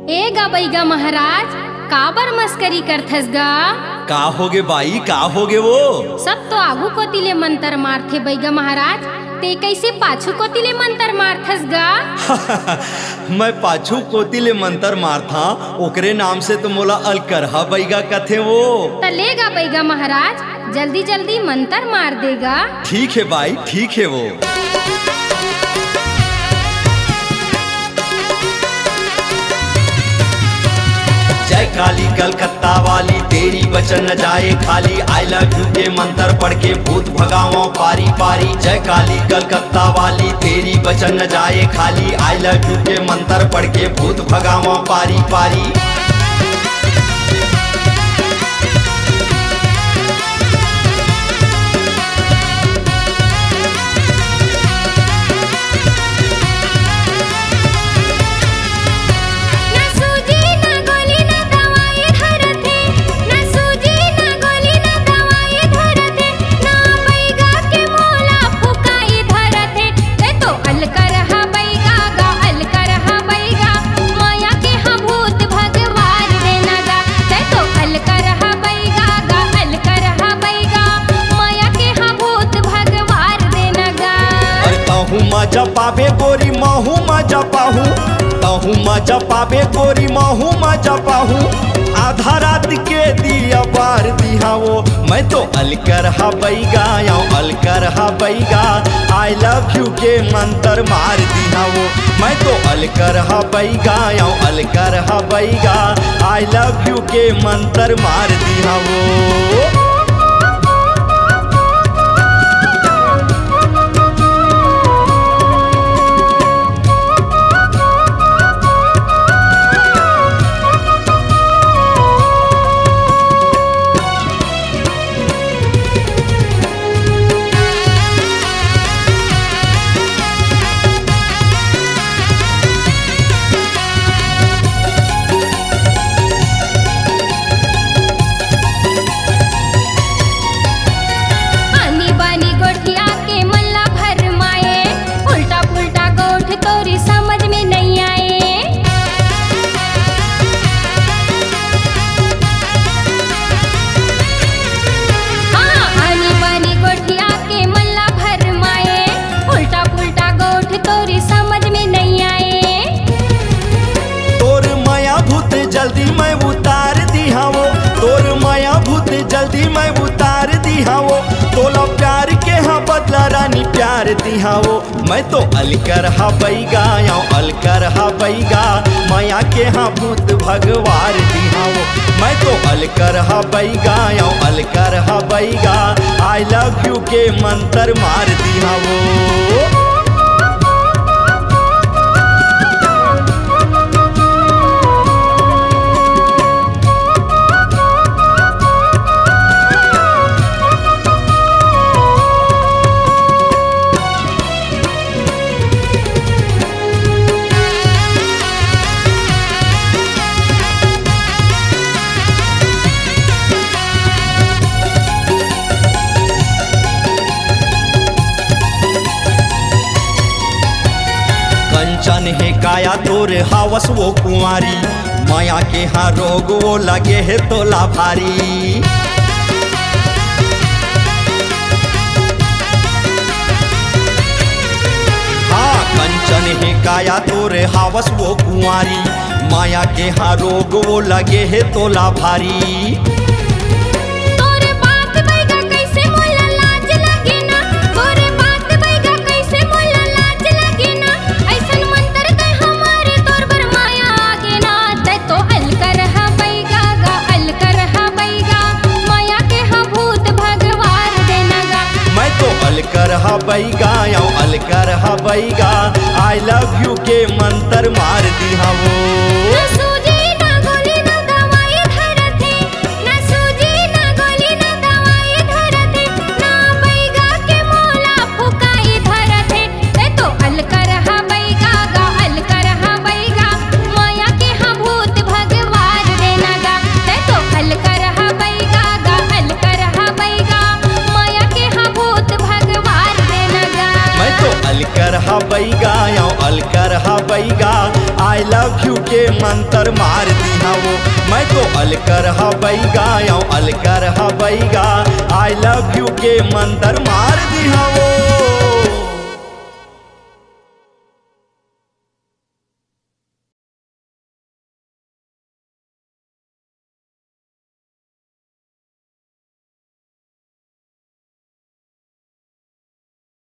ए गा बैगा महाराज, काबर मस्करी करथस गा? का होगे बाई, का होगे वो? सब तो आगू कोतिले मंतर मारथे बैगा महाराज, ते कैसे पाछू कोतिले मंतर मारथस गा? मैं पाछू कोतिले मंतर मारथा, ओकरे नाम से तो मोला अलकरहा बैगा कथे वो। तलेगा बैगा महाराज, जल्दी जल्दी मंतर मार देगा। ठीक है बाई, ठीक है वो। जय काली कलकत्ता वाली, तेरी वचन न जाए खाली। आई लव यू के मंत्र पढ़ के भूत भगाओ पारी पारी। जय काली कलकत्ता वाली, तेरी वचन न जाए खाली। आई लव यू के मंत्र पढ़ के भूत भगाओ पारी पारी। मजा पाबे गोरी महू मजा पाहू, तहू मजा पाबे गोरी महू मजा पाहू। आधा रात के दिया बार दिहा वो, मैं तो अलकरहा बैगा या अलकरहा बैगा। आई लव यू के मंत्र मार दिहा वो, मैं तो अलकरहा बैगा या अलकरहा बैगा। आई लव यू के मंत्र मार दिहा वो। जल्दी मैं उतार दिहा वो, तोर माया भूत जल्दी मैं उतार दिहा वो। तोला प्यार के हाँ बदला रानी प्यार दिहा वो, मैं तो अलकरहा बैगा या अलकरहा बैगा। माया के हाँ भूत भगवार दिहा वो, मैं तो अलकरहा बैगा या अलकरहा बैगा। आई लव यू के मंत्र मार दिहा वो। कंचन है काया तोर हावस वो कुंवारी। माया के हाँ रोग वो लगे है तोला भारी। हाँ कंचन है काया तोर हावस वो कुंवारी। माया के हाँ रोग वो लगे है तोला भारी। अलकरहा बैगा या अलकरहा बैगा। आई लव यू के मंत्र मार दिहा वो। मैं तो अलकर हबैगा अलकर हबैगा आई लव यू के मंत्र मार दिया वो। मैं तो अलकर हबैगा अलकर हबैगा आई लव यू के मंत्र मार दिया वो।